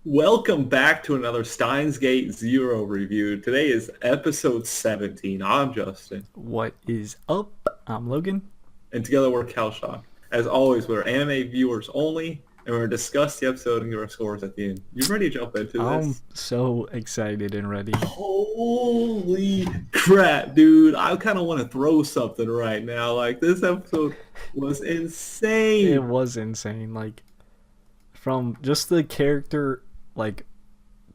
Welcome back to another Steins Gate Zero review. Today is episode 17. I'm Justin, What is up? I'm Logan. and together we're Kalshock. As always, we're anime viewers only, and we're going to discuss the episode and give our scores at the end. You ready to jump into I'm this? so excited and ready. Holy crap, dude. I kind of want to throw something right now. Like, this episode was It insane. was insane. Like, from just the character, like,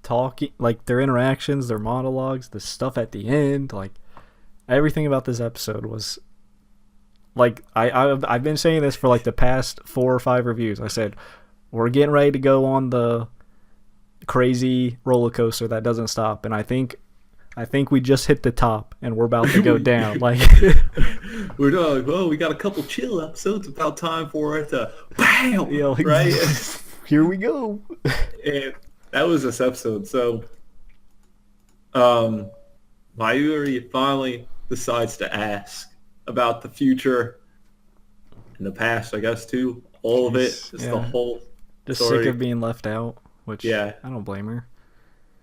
talking, like, their interactions, their monologues, the stuff at the end, like, everything about this episode was, like, I've been saying this for, like, the past 4 or 5 reviews. I said, we're getting ready to go on the crazy roller coaster that doesn't stop. And I think we just hit the top and we're about to go down. Like We're like, well, we got a couple chill episodes. About time for it to bam, you know, like, right? here we go. And that was this episode. So, um, Mayuri finally decides to ask about the future and the past, I guess, too. All of it, just the Yeah. whole Just sick story. of being left out, which Yeah, I don't blame her.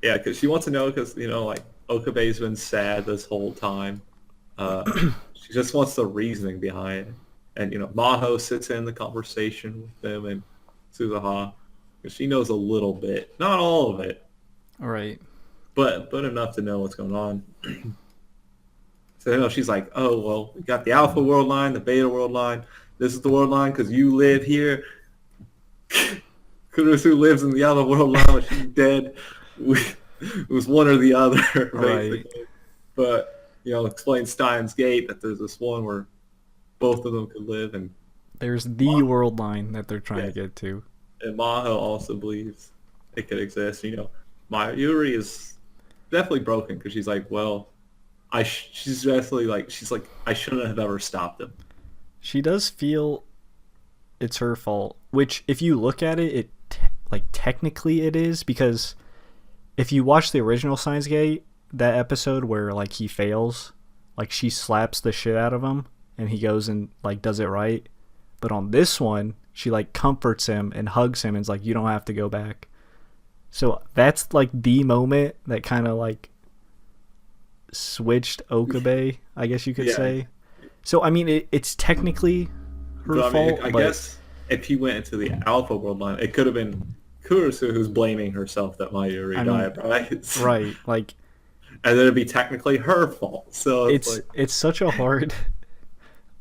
yeah, because she wants to know because, like, Okabe's been sad this whole time. She just wants the reasoning behind it. And, Maho sits in the conversation with them and Suzuha. Because she knows a little bit. Not all of it, All right. but enough to know what's going on. So, she's like, oh, well, we got the Alpha World Line, the Beta World Line. This is the World Line because you live here. Kurusu lives in the other World Line, but she's dead. It was one or the other, basically. Right. But, explain Steins Gate that there's this one where both of them could live. And, There's the world line that they're trying yeah, to get to. and Maho also believes it could exist. Mayuri is definitely broken because she's like, well, she's definitely like, she's like, I shouldn't have ever stopped him. She does feel it's her fault, which if you look at it, like technically it is, because if you watch the original Science Gate, that episode where like he fails, like she slaps the shit out of him and he goes and like does it right. But on this one, she like comforts him and hugs him and is like, you don't have to go back. So that's like the moment that kind of like switched Okabe, I guess you could Yeah. say. So I mean, it's technically her But I mean, fault, I but guess if he went into the Alpha World Line, it could have been Kurisu who's blaming herself that Mayuri I mean, died, right? right, like And then it'd be technically her fault. So it's it's like, it's such a hard.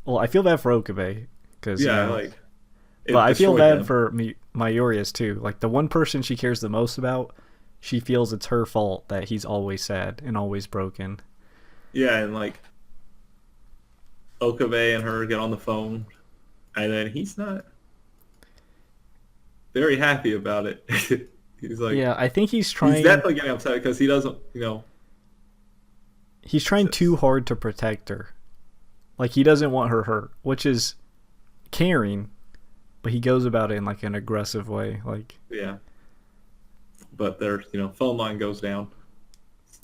Well, I feel bad for Okabe because yeah, like, but it I feel destroyed bad them. for Mayuri's too. Like the one person she cares the most about, she feels it's her fault that he's always sad and always broken. Yeah, and like Okabe and her get on the phone, and then he's not very happy about it. He's like, Yeah, I think he's definitely getting upset because he doesn't, he's trying too hard to protect her. Like he doesn't want her hurt, which is caring, but he goes about it in like an aggressive way. Like yeah. But their, phone line goes down.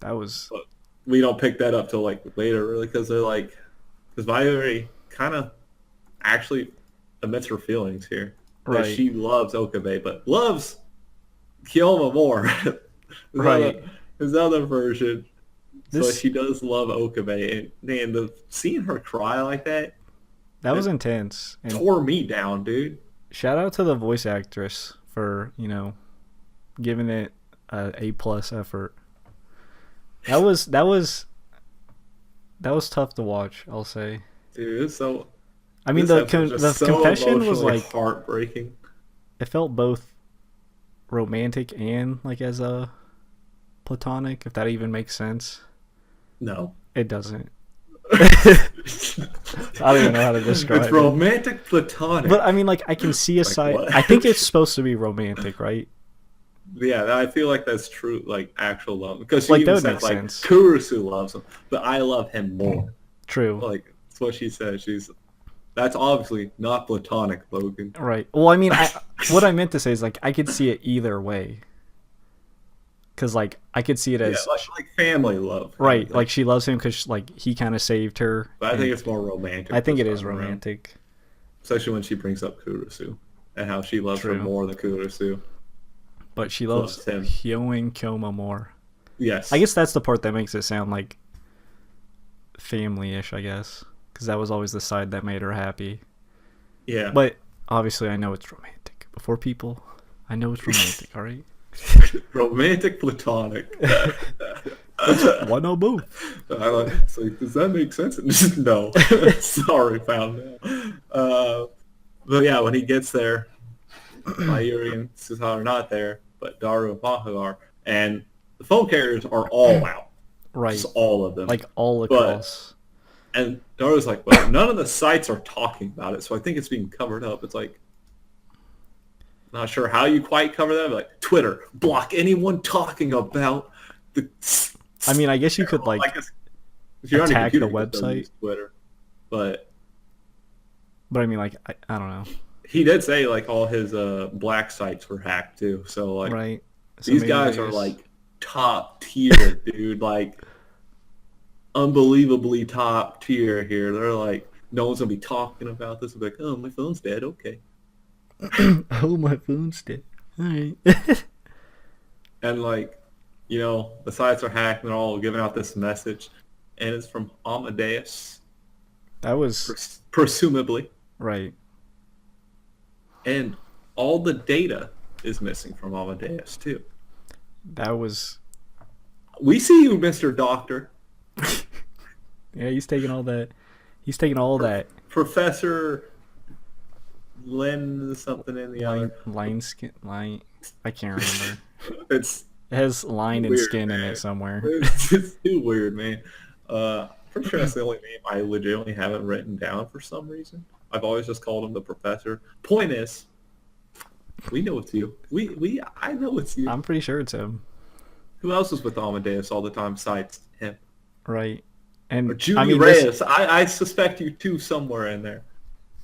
that was But we don't pick that up till like later, really, because they're like, because Mayuri kind of actually admits her feelings here. That right. she loves Okabe, but loves Kyoma more. Right. His other version. So This she does love Okabe, and man, seeing her cry like that, that was it intense. And tore me down, dude. shout out to the voice actress for, giving it A+ effort. That was tough to watch, I'll say. Dude, so I mean this episode was just the so confession was emotionally like heartbreaking. it felt both romantic and like as a platonic, if that even makes sense. No. It doesn't. I don't even know how to describe It's it. romantic platonic. But I mean, like I can see a Like side. what? I think it's supposed to be romantic, right? Yeah, I feel like that's true, like actual love. Because she Like that even would said, make like, sense. Kurusu loves him, but I love him more. True. Like, that's what she said. That's obviously not platonic, Logan. Right. Well, I mean, what I meant to say is like I could see it either way. Cause like I could see it Yeah, as like family love. right, like she loves him because like he kind of saved her. But I and think it's more romantic. I think this it is time around. romantic. Especially when she brings up Kurusu and how she loves her True. more than Kurusu. but she loves him. Hyoin Kyoma more. Yes. I guess that's the part that makes it sound like family-ish, I guess. Because that was always the side that made her happy. Yeah. But obviously I know it's romantic. Before people, I know it's romantic, alright? Romantic platonic. Why not both? It's like, does that make sense? No. Sorry, found out. But yeah, when he gets there, Mayuri and Suzaha are not there, but Daru and Maho are. And the phone carriers are all out. Right. Just all of them. Like all across. And Daru's like, but none of the sites are talking about it, so I think it's being covered up. It's like, not sure how you quite cover that, but like, Twitter, block anyone talking about the... I mean, I guess you could, like, if you're attack the on your computer, you can still website. use Twitter. But I mean, like, I don't know. he did say, like, all his black sites were hacked, too. So, like, right. So these guys are, like, top tier, dude. Like, unbelievably top tier here. They're like, no one's going to be talking about this. They're like, oh, my phone's dead. Okay. Oh, my phone's dead. All right. And, like, you know, the sites are hacked and they're all giving out this message. And it's from Amadeus. That was... Presumably. Right. And all the data is missing from Amadeus, too. That was... We see you, Mr. Doctor. Yeah, he's taking all that. He's taking all that. Professor Len something in the other. Line. I can't remember. It has line and weird, skin man. in it somewhere. It's too weird, man. Pretty sure that's the only name I legitimately haven't written down for some reason. I've always just called him the Professor. Point is, we know it's you. I know it's you. I'm pretty sure it's him. Who else is with Amadeus all the time besides him? Right. And Or Judy I mean, Reyes. I suspect you too somewhere in there.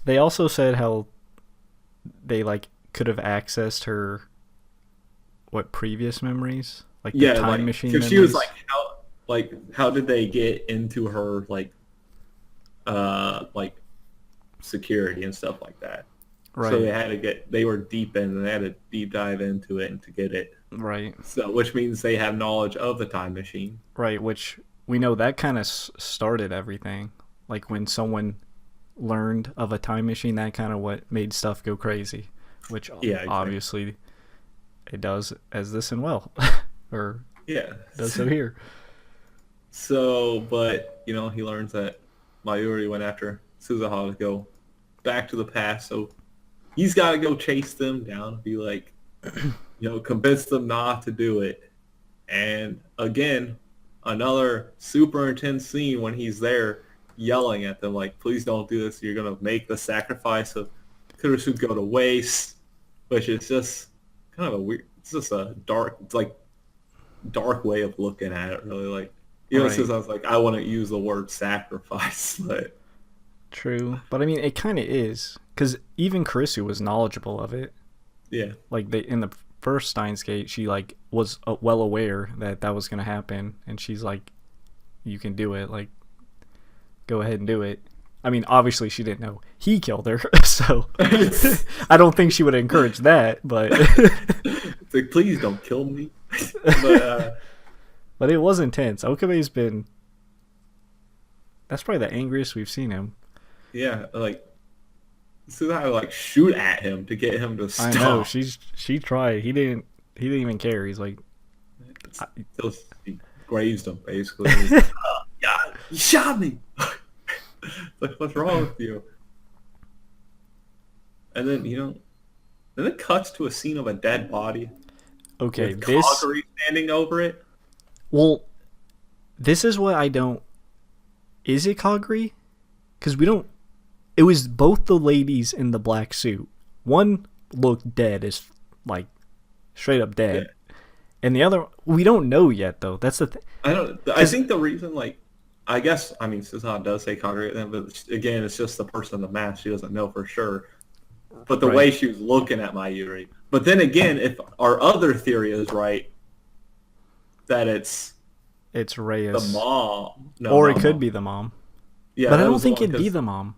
They also said how they like could have accessed her previous memories, like the time machine memories. She was like, how did they get into her like security and stuff like that? Right. So they were deep in, and they had to deep dive into it and to get it. Right. So, which means they have knowledge of the time machine. Right, which we know that kind of started everything. Like when someone learned of a time machine, that kind of what made stuff go crazy. Which obviously it does as this and well. Or does so here. So, but, you know, he learns that Mayuri went after Suzaha to go back to the past, so he's got to go chase them down and be like, you know, convince them not to do it. And again, another super intense scene when he's there yelling at them like, please don't do this. You're going to make the sacrifice of Kurusu go to waste, which is just kind of a weird, it's just a dark way of looking at it, really. Like, you know, since I was like, I wouldn't use the word sacrifice, but... True. But I mean, it kind of is. Because even Kurisu was knowledgeable of it. Yeah. Like, in the first Steins Gate, she, like, was well aware that that was going to happen. And she's like, you can do it. Like, go ahead and do it. I mean, obviously she didn't know he killed her. So, I don't think she would encourage that. But... It's like, please don't kill me. But it was intense. Okabe's been... That's probably the angriest we've seen him. Yeah, like... Suzaha like shoot at him to get him to stop. I know, she tried. He didn't even care. He's like... He grazed him, basically. Like, yeah, you shot me! Like, what's wrong with you? And then, you know... Then it cuts to a scene of a dead body. Okay, with Kaguri standing over it. Well, this is what I don't... Is it Kaguri? Because we don't... It was both the ladies in the black suit. One looked dead, as like straight up dead. Yeah. And the other... We don't know yet, though. That's the thing. I think the reason, like... I guess, I mean, Suzaha does say Kaguri, but again, it's just the person in the mask. She doesn't know for sure. But the way she was looking at Mayuri. But then again, if our other theory is right, that it's Reyes. The mom. No, or it could be the mom. Yeah, but I don't think it'd be the mom.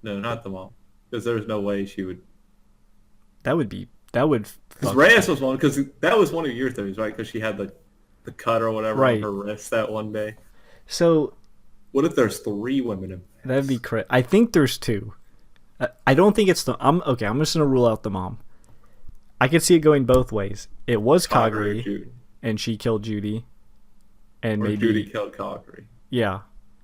No, not the mom. Because there's no way she would... That would be That would Because fuck. Reyes was one, because that was one of your theories, right? Because she had the cut or whatever Right. on her wrist that one day. So What if there's 3 women in that'd be this? crazy. I think there's 2. I don't think it's the. I'm okay. I'm just gonna rule out the mom. I could see it going both ways. It was Kagura or Kaguri, Judy. and she killed Judy, and Or maybe Judy killed Kaguri. yeah.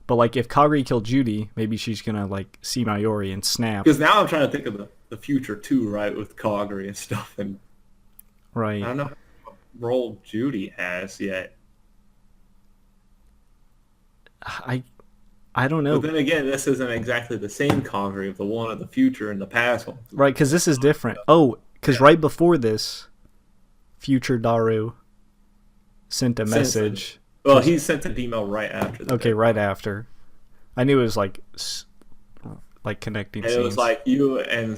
But like, if Kaguri killed Judy, maybe she's gonna like see Mayuri and snap. Because now I'm trying to think of the future too, right? With Kaguri and stuff. And I Right. don't know what role Judy has yet. I don't know. But then again, this isn't exactly the same Kaguri of the one of the future and the past one. Right, because this is different. Oh, because right before this, future Daru sent a message. Well, he sent an email right after that. Okay, right after. I knew it was like connecting And scenes. it was like you and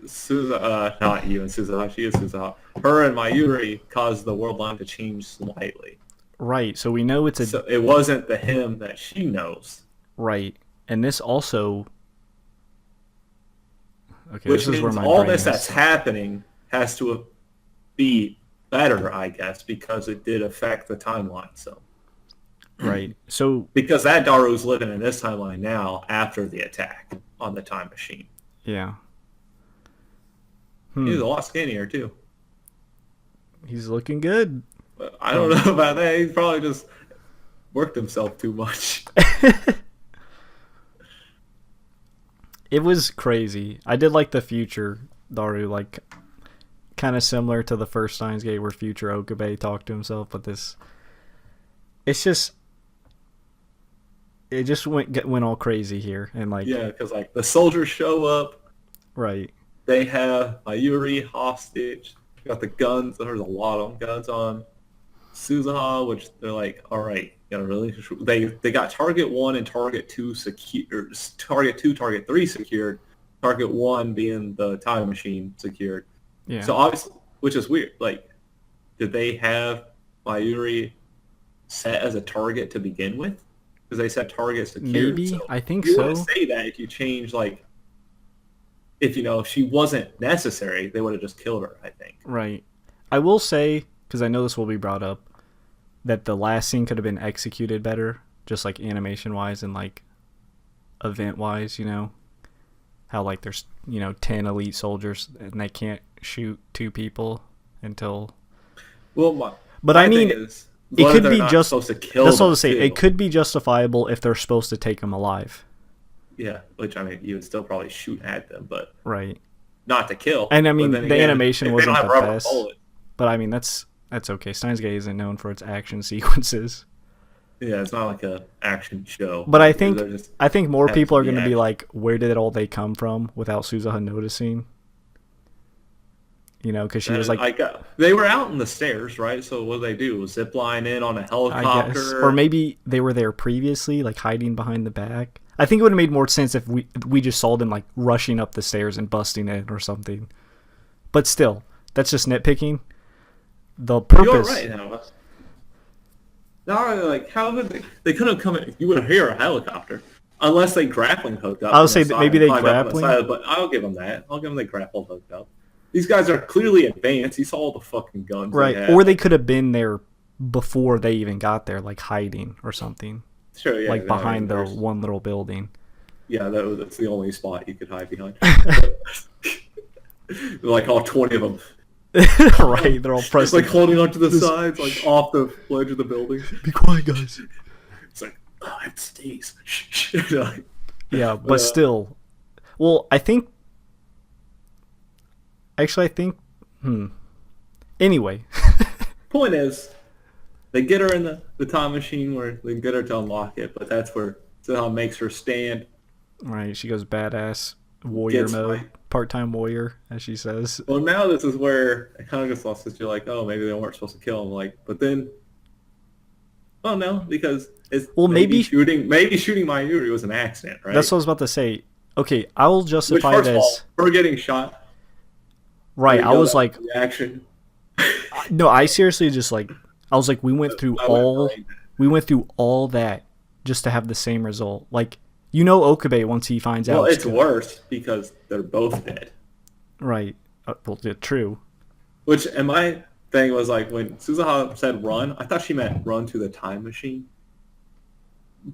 Suza, not you and Suza, she is Suza. Her and Mayuri caused the world line to change slightly. Right, so we know it's a So it wasn't the him that she knows. right, and this also. Okay, Which this is where means my all brain this has that's to- happening has to be better, I guess, because it did affect the timeline. So Right, so because that Daru's living in this timeline now after the attack on the time machine. yeah. He's a lot skinnier too. He's looking good. But I don't know about that. He probably just worked himself too much. It was crazy. I did like the future Daru, like kind of similar to the first Steins Gate where future Okabe talked to himself, but this, it's just, it just went all crazy here and like Yeah, because like the soldiers show up. right, They have Mayuri hostage. Got the guns. There's a lot of guns on Suzuha, which they're like, all right, got a relationship. They got target 1 and target 2 secured. Target 2, target 3 secured. Target 1 being the time machine secured. yeah. So obviously, which is weird. Like, did they have Mayuri set as a target to begin with? Because they set target secured. Maybe, So I think you so. wouldn't say that if you change like. If if she wasn't necessary, they would have just killed her. I think. Right. I will say, because I know this will be brought up, that the last scene could have been executed better, just like animation wise and like event wise, how like there's 10 elite soldiers and they can't shoot 2 people until. Well, But my I mean, thing is, it what if could they're be not just. supposed to kill That's all them to say. too? It could be justifiable if they're supposed to take them alive. Yeah, which I mean, you would still probably shoot at them, but Right. not to kill. And I But mean, then the again, animation if they wasn't don't have the rubber best. bullet- But I mean, that's okay. Steins Gate isn't known for its action sequences. Yeah, it's not like a action show. But I They're think just- more has people to are be going to be action. like, where did all they come from without Suzuha noticing? Because she was like, they were out in the stairs, right? So what did they do? Zip line in on a I helicopter, guess, or maybe they were there previously, like hiding behind the back. I think it would have made more sense if we just saw them like rushing up the stairs and busting in or something. But still, that's just nitpicking. The purpose. You're right now. No, like how would they couldn't come in? You would hear a helicopter unless they grappling hooked up. I would on say the that side maybe and they climbed up on the grappling. side, but I'll give them that. I'll give them they grapple hooked up. These guys are clearly advanced. You saw all the fucking guns. Right, they had. or they could have been there before they even got there, like hiding or something, sure, yeah, like no, behind the there's- one little building. Yeah, that's the only spot you could hide behind. Like all 20 of them. Right, they're all Just pressed. like holding onto the sides, like off the ledge of the building. Be quiet, guys. It's like, oh, it stays. Like, Yeah, but still. Well, I think. Actually, I think. Anyway. point is, they get her in the time machine where they can get her to unlock it, but that's where somehow makes her stand. Right, she goes badass warrior Gets mode, my- part-time warrior, as she says. Well, now this is where it kind of gets lost. Because you're like, oh, maybe they weren't supposed to kill him. Like, but then, oh no, because it's maybe shooting Mayuri was an accident, right? That's what I was about to say. Okay, I will Which, justify first of all, this. her getting shot. Right, I was like, reaction. no, I seriously just like, I was like, we went through all that just to have the same result. Like, Okabe once he finds out. Well, it's worse because they're both dead. Right. well, yeah, true. Which, and my thing was like when Suzuha said run, I thought she meant run to the time machine.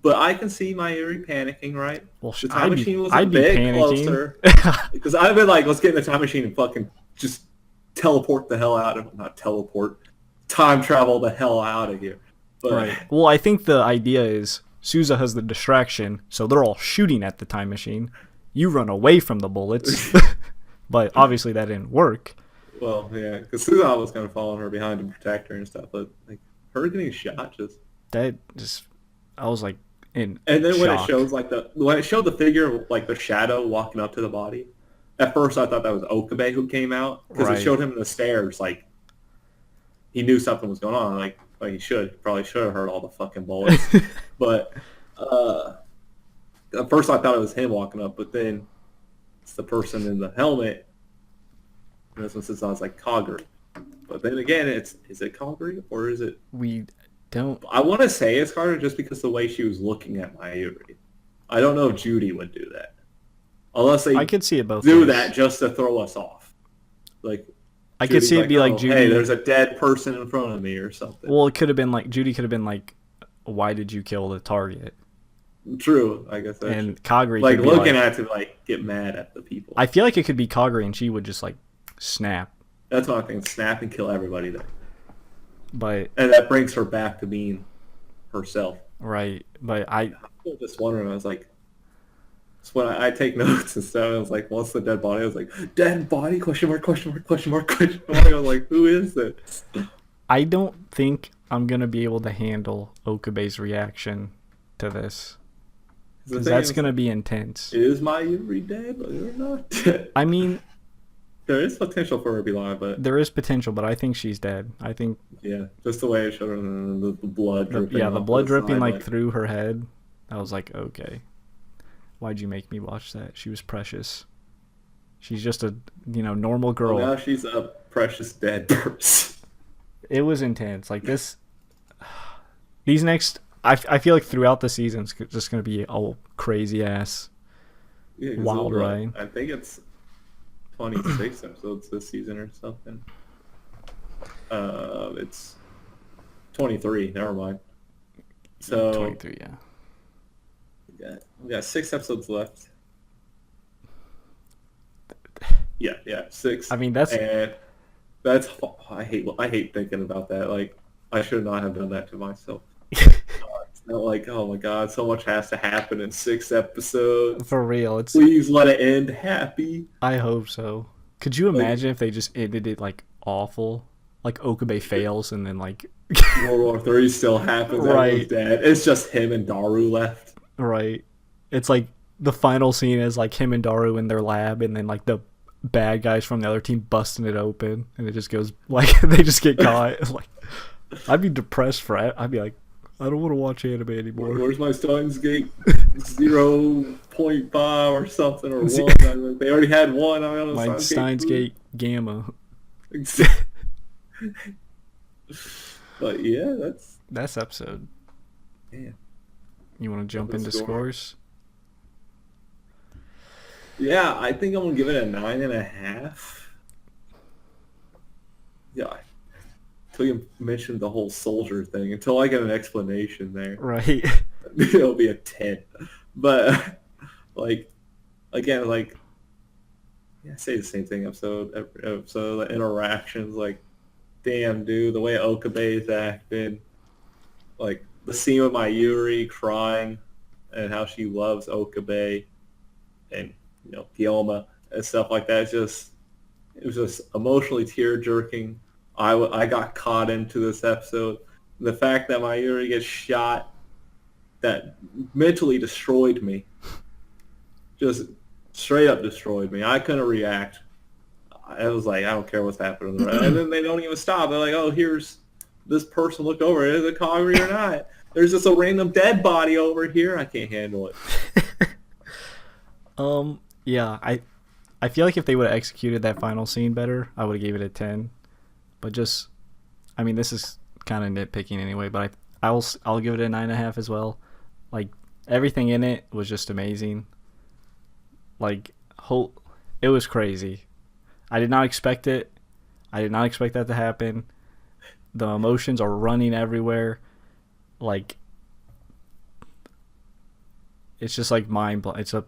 But I can see Mayuri panicking, right? Well, The time machine was a I'd be bit panicking. closer. Because I've been like, let's get in the time machine and fucking just teleport the hell out of it. Not teleport. Time travel the hell out of here. But, Right. Well, I think the idea is Souza has the distraction, so they're all shooting at the time machine. You run away from the bullets. But obviously that didn't work. Well, yeah, because Suzuha was kind of following her behind to protect her and stuff. But like her getting shot just... That just... I was like in And then when it shock. shows like when it showed the figure, like the shadow walking up to the body, at first I thought that was Okabe who came out because Right. it showed him in the stairs. Like he knew something was going on. Like he probably should have heard all the fucking bullets. But at first I thought it was him walking up, but then it's the person in the helmet. And this one says I was like Kagura. But then again, is it Kagura or is it? We don't... I want to say it's Kagura just because the way she was looking at Mayuri. I don't know if Judy would do that. Unless they I could see it both do ways. that just to throw us off. Like I could Judy's see it be like oh, Judy... hey, there's a dead person in front of me or something. Well, it could have been like... Judy could have been like, why did you kill the target? True, I guess that's And Kagura like could be looking like... at to like get mad at the people. I feel like it could be Kagura and she would just like snap. That's what I think. Snap and kill everybody there. But... And that brings her back to being herself. Right. But I was just wondering. I was like, it's when I take notes and stuff. I was like, what's the dead body? I was like, dead body? Question mark? Question mark? Question mark? Question mark? I was like, who is this? I don't think I'm gonna be able to handle Okabe's reaction to this. The 'Cause thing that's is, gonna be intense. Is Mayuri dead or not? I mean, there is potential for her to be alive, but there is potential, but I think she's dead. I think yeah, just the way it showed her, the blood dripping. the off blood the dripping side, like through her head. I was like, okay, why'd you make me watch that? She was precious. She's just a normal girl. Well, now she's a precious dead person. It was intense. Like this, these next. I feel like throughout the season's just gonna be a crazy ass Yeah, 'cause wild it was, ride. I think it's 26 episodes this season or something. It's 23. Never mind. So 23, yeah. we got 6 episodes left. Yeah, 6. I mean, that's I hate thinking about that. Like I should not have done that to myself. It's not like, oh my god, so much has to happen in 6 episodes. for real. It's. Please let it end happy. I hope so. Could you imagine if they just ended it like awful? Like Okabe fails and then like World War III still happens. Right. Everyone's dead. It's just him and Daru left. right. It's like the final scene is like him and Daru in their lab and then like the bad guys from the other team busting it open and it just goes like they just get caught. Like I'd be depressed for it. I'd be like, I don't want to watch anime anymore. Where's my Steins Gate 0.5 or something or 1? They already had 1. I don't know. My Steins Gate Gamma. But yeah, That's episode. yeah. You want to jump The into score. scores? Yeah, I think I'm gonna give it a 9.5. Yeah. Until you mentioned the whole soldier thing, until I get an explanation there, Right. it'll be a 10. But like, again, like, yeah, I say the same thing every episode. The interactions, like, damn, dude, the way Okabe is acting, like the scene with Mayuri crying and how she loves Okabe and Guilma and stuff like that. It was just emotionally tear-jerking. I got caught into this episode. The fact that Mayuri gets shot, that mentally destroyed me. Just straight up destroyed me. I couldn't react. I was like, I don't care what's happening. And then they don't even stop. They're like, oh, here's this person looked over. Is it Kagura or not? There's just a random dead body over here. I can't handle it. Yeah, I feel like if they would have executed that final scene better, I would have gave it a 10. But just, I mean, this is kind of nitpicking anyway, but I'll give it a 9.5 as well. Like everything in it was just amazing. Like it was crazy. I did not expect it. I did not expect that to happen. The emotions are running everywhere. Like, it's just like mind blowing. It's a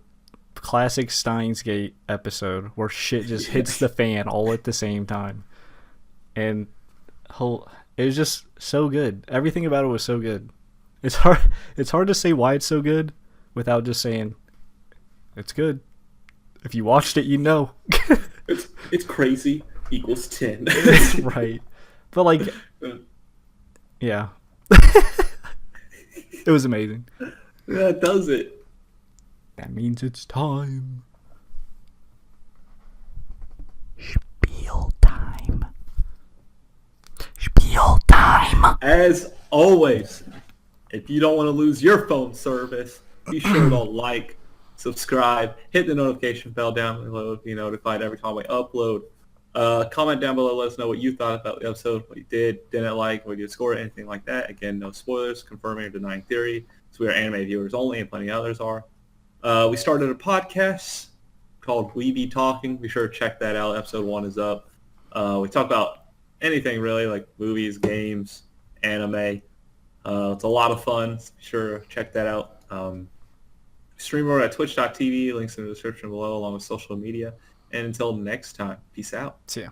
classic Steins Gate episode where shit just hits the fan all at the same time. And it was just so good. Everything about it was so good. It's hard to say why it's so good without just saying it's good. If you watched it, you know. It's crazy equals 10. That's right. But like, yeah. It was amazing. That does it. That means it's time. Spiel time. Spiel time. As always, if you don't want to lose your phone service, be sure to like, subscribe, hit the notification bell down below to be notified every time we upload. Comment down below, let us know what you thought about the episode, what you didn't like, what you scored, anything like that. Again, no spoilers, confirming or denying theory. So we are anime viewers only, and plenty of others are. We started a podcast called We Be Talking. Be sure to check that out. Episode 1 is up. We talk about anything really, like movies, games, anime. It's a lot of fun. So be sure to check that out. Stream over at twitch.tv. Links in the description below, along with social media. And until next time, peace out. See ya.